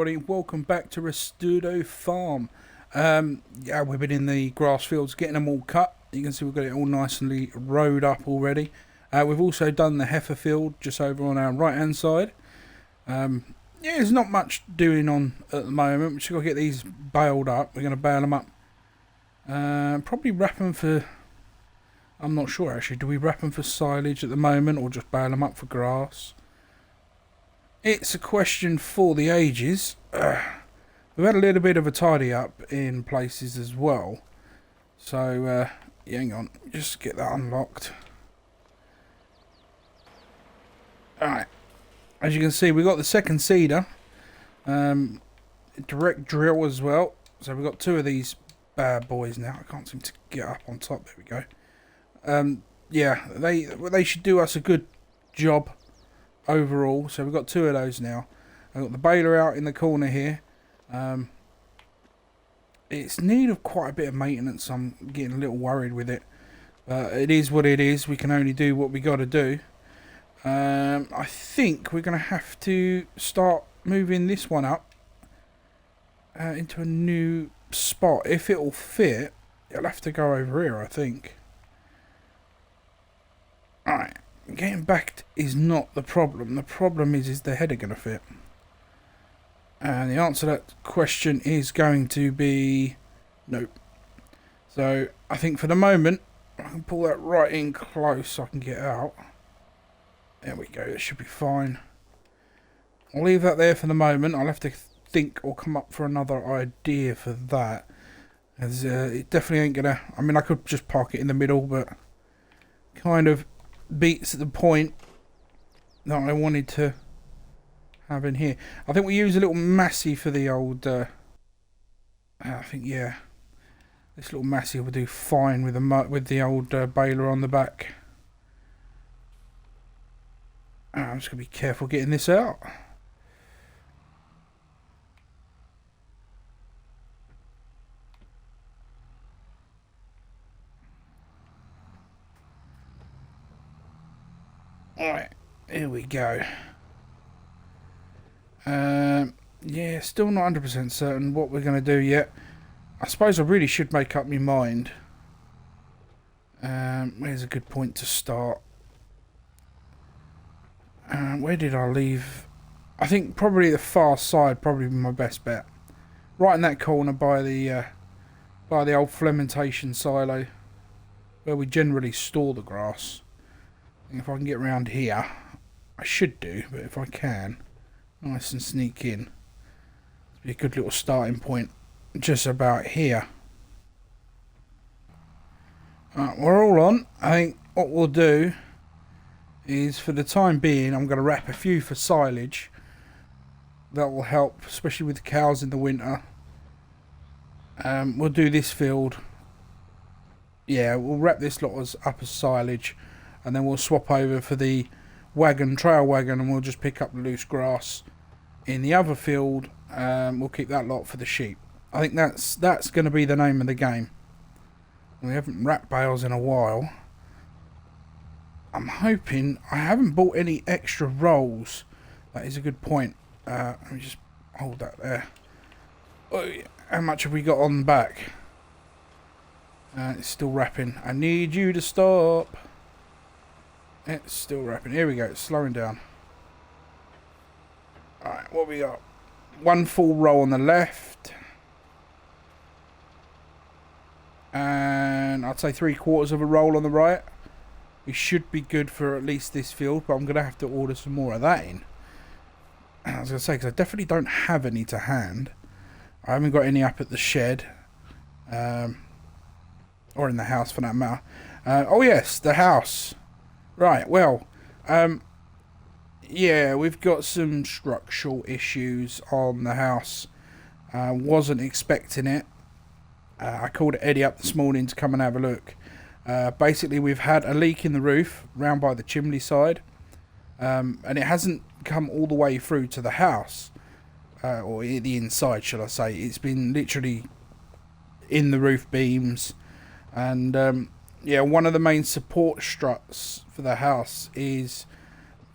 everybody, welcome back to Restudo Farm. Yeah, we've been in the grass fields getting them all cut. You can see we've got it all nicely rowed up already. We've also done the Heffa field just over on our right hand side. Yeah, there's not much doing on at the moment. We've just got to get these baled up. We're going to bale them up. Probably wrap them for... I'm not sure actually. Do we wrap them for silage at the moment or just bale them up for grass? It's a question for the ages. We've had a little bit of a tidy up in places as well. So, yeah, hang on. Just get that unlocked. Alright. As you can see, we've got the second seeder. Direct drill as well. So we've got two of these bad boys now. I can't seem to get up on top. There we go. Yeah, they should do us a good job overall. So we've got two of those now. I've got the baler out in the corner here. It's in need of quite a bit of maintenance. I'm getting a little worried with it, but it is what it is. We can only do what we got to do. I think we're going to have to start moving this one up into a new spot. If it'll fit, it'll have to go over here, I think. Alright, getting back is not the problem. The problem is the header going to fit? And the answer to that question is going to be nope. So I think for the moment I can pull that right in close so I can get out. There we go, that should be fine. I'll leave that there for the moment. I'll have to think or come up for another idea for that. As it definitely ain't gonna... I mean, I could just park it in the middle, but kind of beats the point that I wanted to have in here. I think we use a little massey for the old... I think, yeah. This little massey will do fine with the old baler on the back. I'm just going to be careful getting this out. Alright, here we go. Yeah, still not 100% certain what we're going to do yet. I suppose I really should make up my mind. Where's a good point to start? Where did I leave? I think probably the far side probably be my best bet. Right in that corner by the old fermentation silo, where we generally store the grass. And if I can get around here, I should do. But if I can, nice and sneak in. It'll be a good little starting point. Just about here. We're all on. I think what we'll do is, for the time being, I'm going to wrap a few for silage. That will help, especially with the cows in the winter. We'll do this field. Yeah, we'll wrap this lot up as silage, and then we'll swap over for the trail wagon, and we'll just pick up the loose grass in the other field. We'll keep that lot for the sheep. I think that's going to be the name of the game. We haven't wrapped bales in a while. I'm hoping... I haven't bought any extra rolls. That is a good point. Let me just hold that there. Oh, how much have we got on the back? It's still wrapping. I need you to stop. It's still wrapping. Here we go. It's slowing down. Alright, what we got? One full roll on the left. And I'd say 3/4 of a roll on the right. We should be good for at least this field, but I'm going to have to order some more of that in. I was going to say, because I definitely don't have any to hand. I haven't got any up at the shed. Or in the house for that matter. Oh yes, the house. Right, well. Yeah, we've got some structural issues on the house. Wasn't expecting it. I called Eddie up this morning to come and have a look. Basically, we've had a leak in the roof round by the chimney side, and it hasn't come all the way through to the house, or the inside, shall I say. It's been literally in the roof beams, and yeah, one of the main support struts for the house is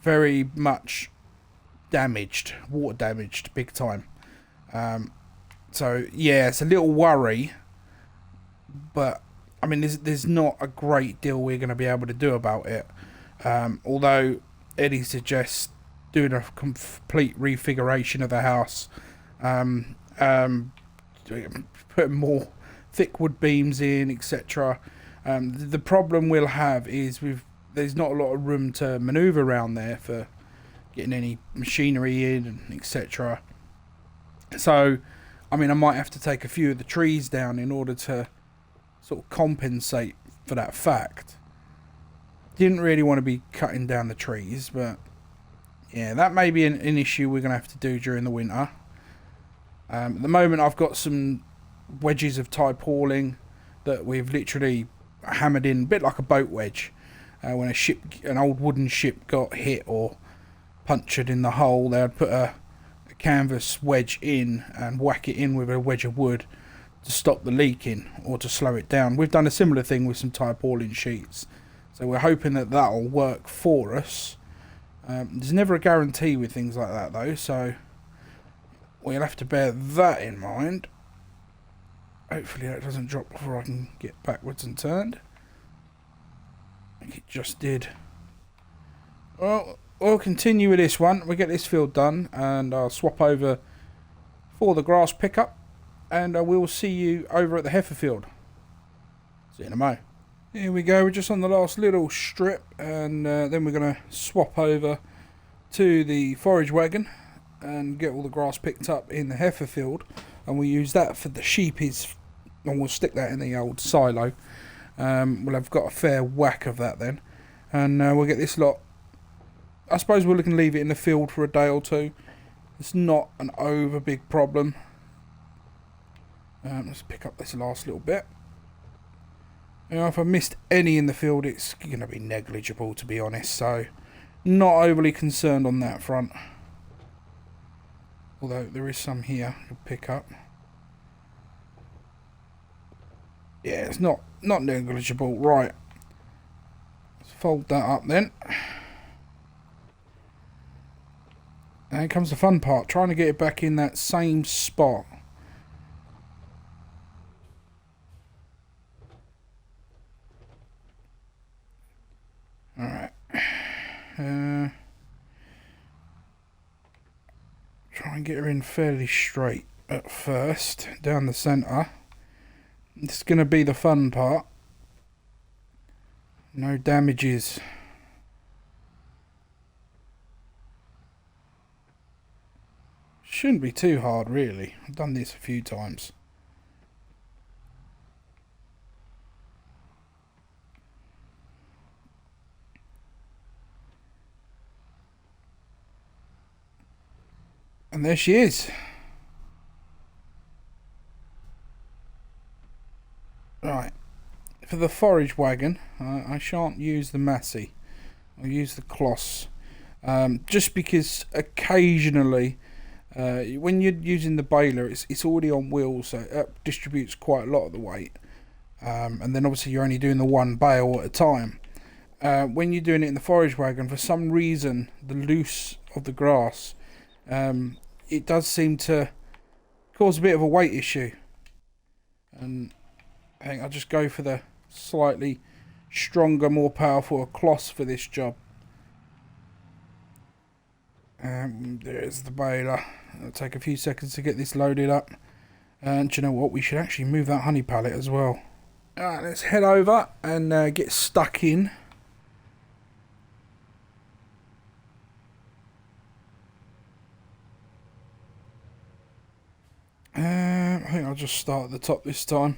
very much damaged, water damaged, big time. So yeah, it's a little worry, but I mean, there's not a great deal we're going to be able to do about it. Although Eddie suggests doing a complete refiguration of the house, um, um, putting more thick wood beams in, etc. The problem we'll have is there's not a lot of room to manoeuvre around there for getting any machinery in and etc. So, I mean, I might have to take a few of the trees down in order to sort of compensate for that fact. Didn't really want to be cutting down the trees, but yeah, that may be an issue we're going to have to do during the winter. At the moment, I've got some wedges of tarpaulin that we've literally hammered in, a bit like a boat wedge. When an old wooden ship got hit or punctured in the hull, they'd put a canvas wedge in and whack it in with a wedge of wood to stop the leaking or to slow it down. We've done a similar thing with some tarpaulin sheets, so we're hoping that that'll work for us. There's never a guarantee with things like that though, so we'll have to bear that in mind. Hopefully that doesn't drop before I can get backwards and turned. I think it just did. Well, we'll continue with this one. We'll get this field done and I'll swap over for the grass pickup, and I will see you over at the Heffa field. See you in a mo. Here we go, we're just on the last little strip, and then we're going to swap over to the forage wagon and get all the grass picked up in the Heffa field, and we'll use that for the sheepies, and we'll stick that in the old silo. We'll have got a fair whack of that then, and we'll get this lot. I suppose we're looking to leave it in the field for a day or two. It's not an over big problem. Let's pick up this last little bit. If I missed any in the field, it's going to be negligible, to be honest, so not overly concerned on that front. Although there is some here to pick up. Yeah, it's not negligible. Right, let's fold that up then. And here comes the fun part, trying to get it back in that same spot. Alright. Try and get her in fairly straight at first, down the centre. This is going to be the fun part. No damages. Shouldn't be too hard, really. I've done this a few times. And there she is. Right. For the forage wagon, I shan't use the Massey. I'll use the Closs. Just because occasionally, when you're using the baler, it's already on wheels, so it distributes quite a lot of the weight. And then obviously you're only doing the one bale at a time. When you're doing it in the forage wagon, for some reason, the loose of the grass, it does seem to cause a bit of a weight issue. And I think I'll just go for the slightly stronger, more powerful Closs for this job. There's the baler. It'll take a few seconds to get this loaded up. And do you know what? We should actually move that honey pallet as well. Alright, let's head over and get stuck in. I think I'll just start at the top this time.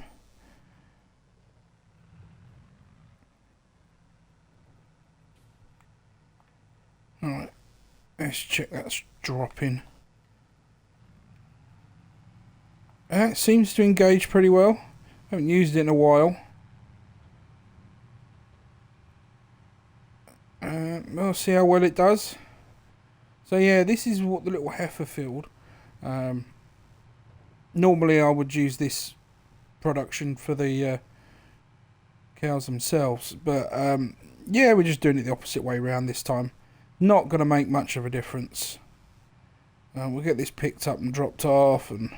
Alright, let's check that's dropping. It seems to engage pretty well. Haven't used it in a while. We'll see how well it does. So yeah, this is what the little heifer field. Normally I would use this production for the cows themselves, but yeah, we're just doing it the opposite way around this time. Not going to make much of a difference. We'll get this picked up and dropped off and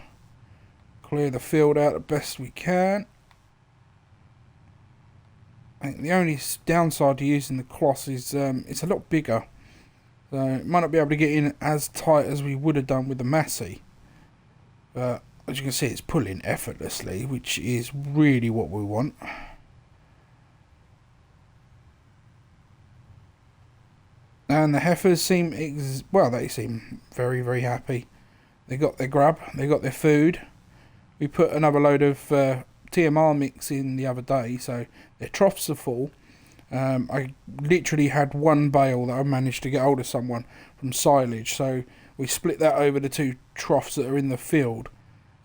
clear the field out the best we can. I think the only downside to using the cloth is it's a lot bigger. So it might not be able to get in as tight as we would have done with the Massey. But as you can see, it's pulling effortlessly, which is really what we want. And the heifers seem, they seem very, very happy. They got their grub, they got their food. We put another load of TMR mix in the other day, so their troughs are full. I literally had one bale that I managed to get hold of someone from silage, so we split that over the 2 troughs that are in the field.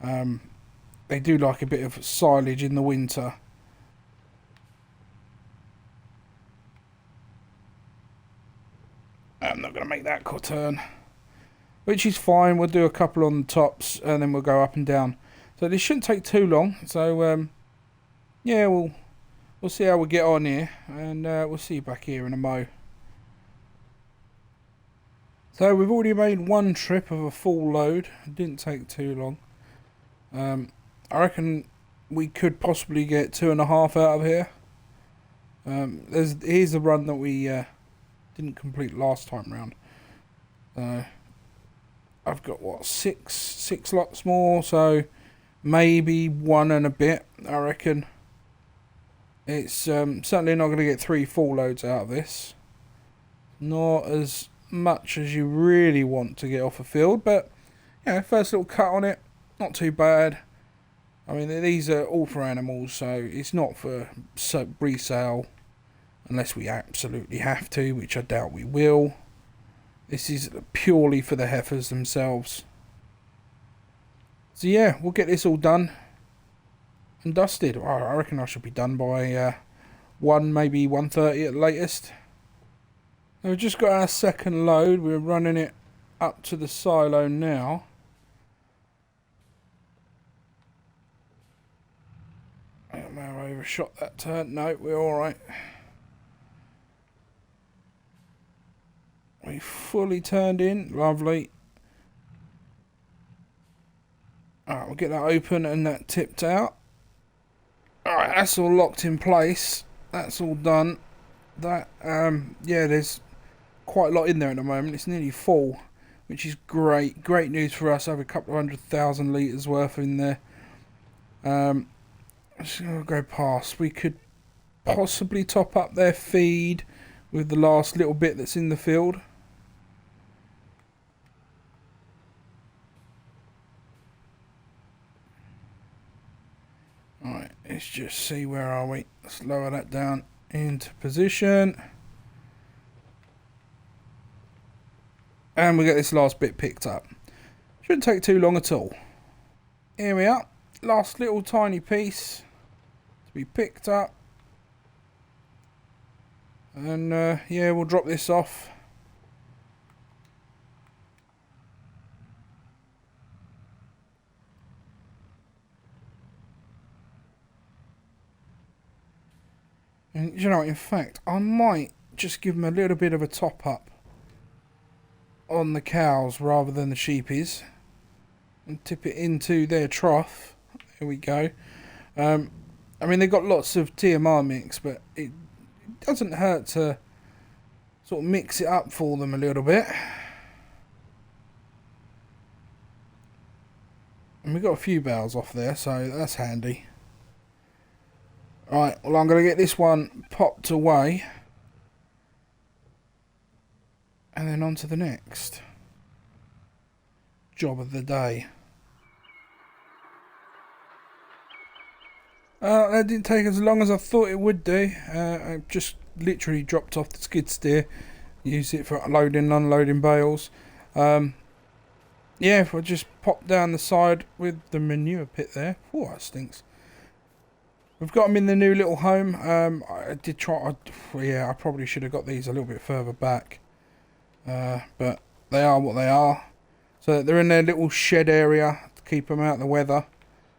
They do like a bit of silage in the winter. I'm not going to make that turn, which is fine. We'll do a couple on the tops and then we'll go up and down. So this shouldn't take too long. So yeah, we'll see how we get on here, and we'll see you back here in a mo. So we've already made one trip of a full load. It didn't take too long. I reckon we could possibly get 2.5 out of here. Here's the run that we didn't complete last time round. I've got what, six lots more, so maybe 1 and a bit. I reckon it's certainly not going to get 3 full loads out of this. Not as much as you really want to get off a field, but yeah, first little cut on it, not too bad. I mean, these are all for animals, so it's not for resale. Unless we absolutely have to, which I doubt we will. This is purely for the heifers themselves. So yeah, we'll get this all done and dusted. I reckon I should be done by 1, maybe 1:30 at the latest. Now we've just got our second load. We're running it up to the silo now. I may have overshot that turn. No, we're alright. We fully turned in. Lovely. Alright, we'll get that open and that tipped out. Alright, that's all locked in place. That's all done. That, yeah, there's quite a lot in there at the moment. It's nearly full, which is great. Great news for us. I have a couple of 100,000 litres worth in there. I'm just going to go past. We could possibly top up their feed with the last little bit that's in the field. Alright, let's just see, where are we? Let's lower that down into position. And we get this last bit picked up. Shouldn't take too long at all. Here we are. Last little tiny piece to be picked up. And yeah, we'll drop this off. And you know, in fact, I might just give them a little bit of a top up on the cows rather than the sheepies, and tip it into their trough. Here we go. I mean, they've got lots of TMR mix, but it doesn't hurt to sort of mix it up for them a little bit. And we've got a few bales off there, so that's handy. Right, well, I'm going to get this one popped away. And then on to the next job of the day. That didn't take as long as I thought it would do. I just literally dropped off the skid steer. Used it for loading and unloading bales. Yeah, if I just pop down the side with the manure pit there. Oh, that stinks. We've got them in the new little home. I did try. Yeah, I probably should have got these a little bit further back. But they are what they are. So they're in their little shed area to keep them out of the weather.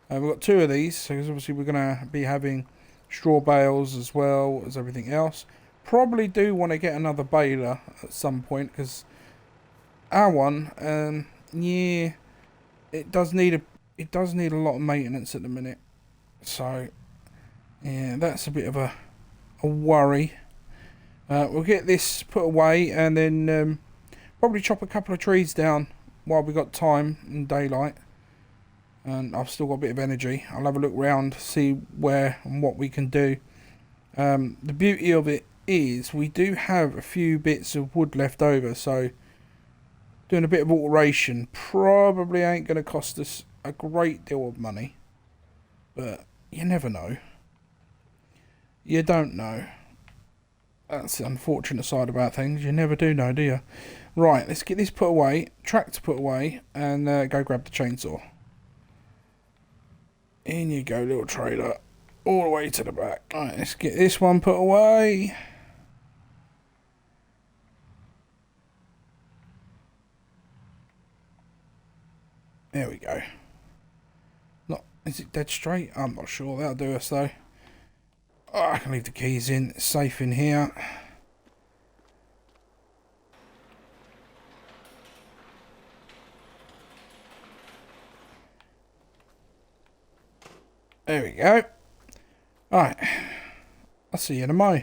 We've got 2 of these, because obviously we're going to be having straw bales as well as everything else. Probably do want to get another baler at some point, because our one, yeah, it does need a lot of maintenance at the minute. So yeah, that's a bit of a worry. We'll get this put away and then probably chop a couple of trees down while we got time and daylight. And I've still got a bit of energy. I'll have a look round, see where and what we can do. The beauty of it is we do have a few bits of wood left over, so doing a bit of alteration probably ain't going to cost us a great deal of money. But you never know. You don't know. That's the unfortunate side about things. You never do know, do you? Right, let's get this put away, tractor put away, and go grab the chainsaw. In you go, little trailer. All the way to the back. Right, let's get this one put away. There we go. Is it dead straight? I'm not sure. That'll do us though. Oh, I can leave the keys in. It's safe in here. There we go. Right. I'll see you in a mo.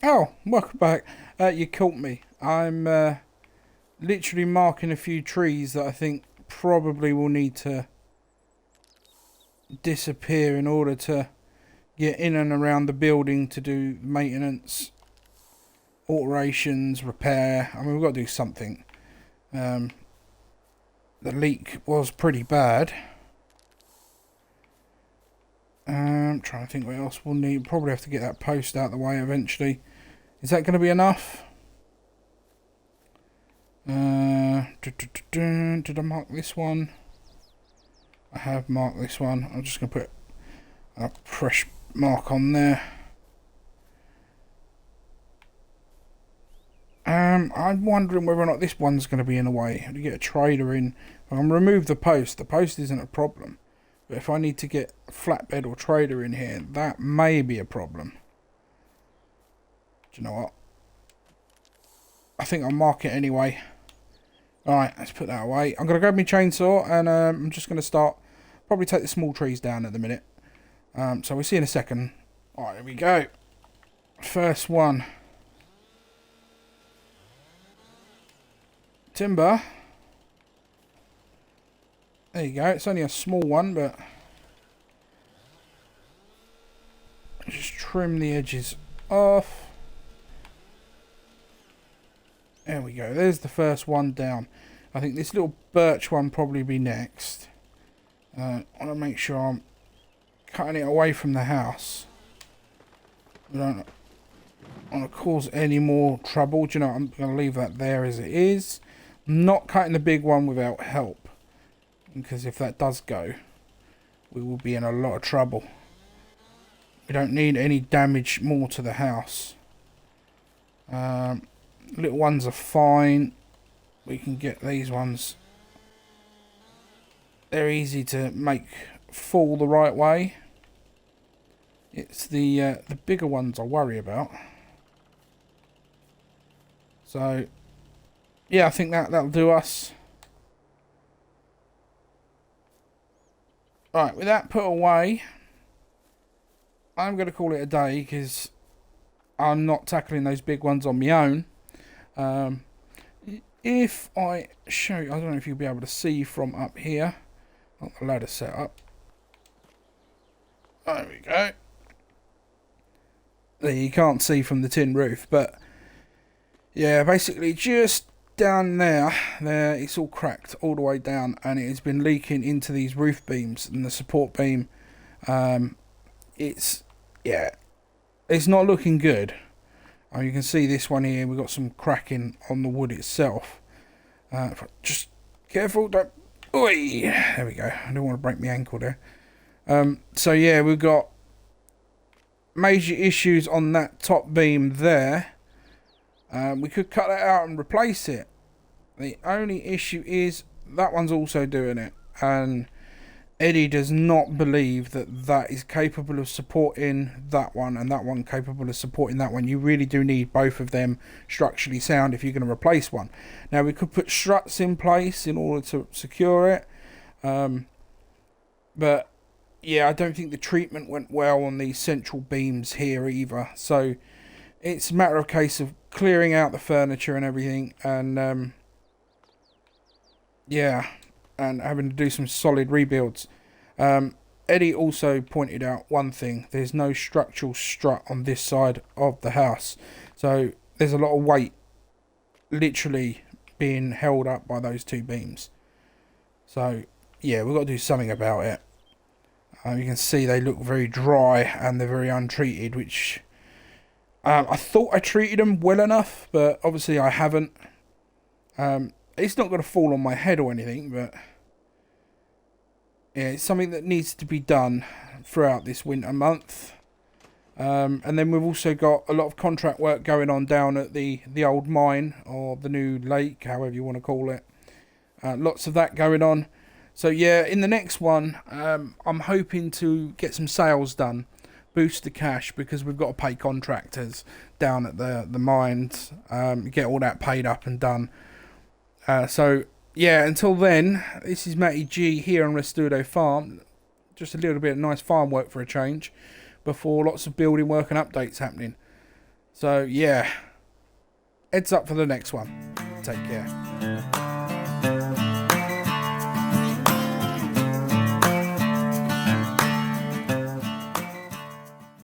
Oh, welcome back. You caught me. I'm literally marking a few trees that I think probably will need to disappear in order to get in and around the building to do maintenance, alterations, repair. I mean, we've got to do something. The leak was pretty bad. Trying to think what else we'll need. Probably have to get that post out of the way eventually. Is that going to be enough? Did I mark this one? I have marked this one. I'm just going to put a fresh mark on there. I'm wondering whether or not this one's going to be in the way. To get a trailer in, I'm going to remove the post. The post isn't a problem. But if I need to get a flatbed or trailer in here, that may be a problem. Do you know what? I think I'll mark it anyway. Alright, let's put that away. I'm going to grab my chainsaw and I'm just going to start, probably take the small trees down at the minute. So we'll see in a second. Alright, here we go. First one. Timber. There you go. It's only a small one, but just trim the edges off. There we go. There's the first one down. I think this little birch one probably be next. I want to make sure I'm cutting it away from the house. I don't want to cause any more trouble. Do you know, I'm going to leave that there as it is. I'm not cutting the big one without help. Because if that does go, we will be in a lot of trouble. We don't need any damage more to the house. Little ones are fine. We can get these ones. They're easy to make fall the right way. It's the bigger ones I worry about. So, yeah, I think that'll do us. Right, with that put away, I'm going to call it a day because I'm not tackling those big ones on my own. If I show you, I don't know if you'll be able to see from up here. Not the ladder set up. There we go. There, you can't see from the tin roof, but yeah, basically just down there, it's all cracked all the way down, and it has been leaking into these roof beams and the support beam. It's not looking good. You can see this one here. We've got some cracking on the wood itself. Just careful, don't. Oi! There we go. I don't want to break my ankle there. So yeah, we've got major issues on that top beam there. We could cut that out and replace it. The only issue is that one's also doing it, and Eddie does not believe that that is capable of supporting that one and that one capable of supporting that one. You really do need both of them structurally sound if you're going to replace one. Now, we could put struts in place in order to secure it. But, yeah, I don't think the treatment went well on these central beams here either. So, it's a matter of case of clearing out the furniture and everything. And, yeah, and having to do some solid rebuilds. Eddie also pointed out one thing. There's no structural strut on this side of the house. So there's a lot of weight literally being held up by those two beams. So, yeah, we've got to do something about it. You can see they look very dry and they're very untreated, which I thought I treated them well enough, but obviously I haven't. It's not going to fall on my head or anything, but yeah, it's something that needs to be done throughout this winter month. And then we've also got a lot of contract work going on down at the old mine, or the new lake, however you want to call it. Lots of that going on. So yeah, in the next one, I'm hoping to get some sales done, boost the cash, because we've got to pay contractors down at the mines, get all that paid up and done. So yeah, until then, this is Matty G here on Restudo Farm. Just a little bit of nice farm work for a change, before lots of building work and updates happening. So yeah, heads up for the next one. Take care.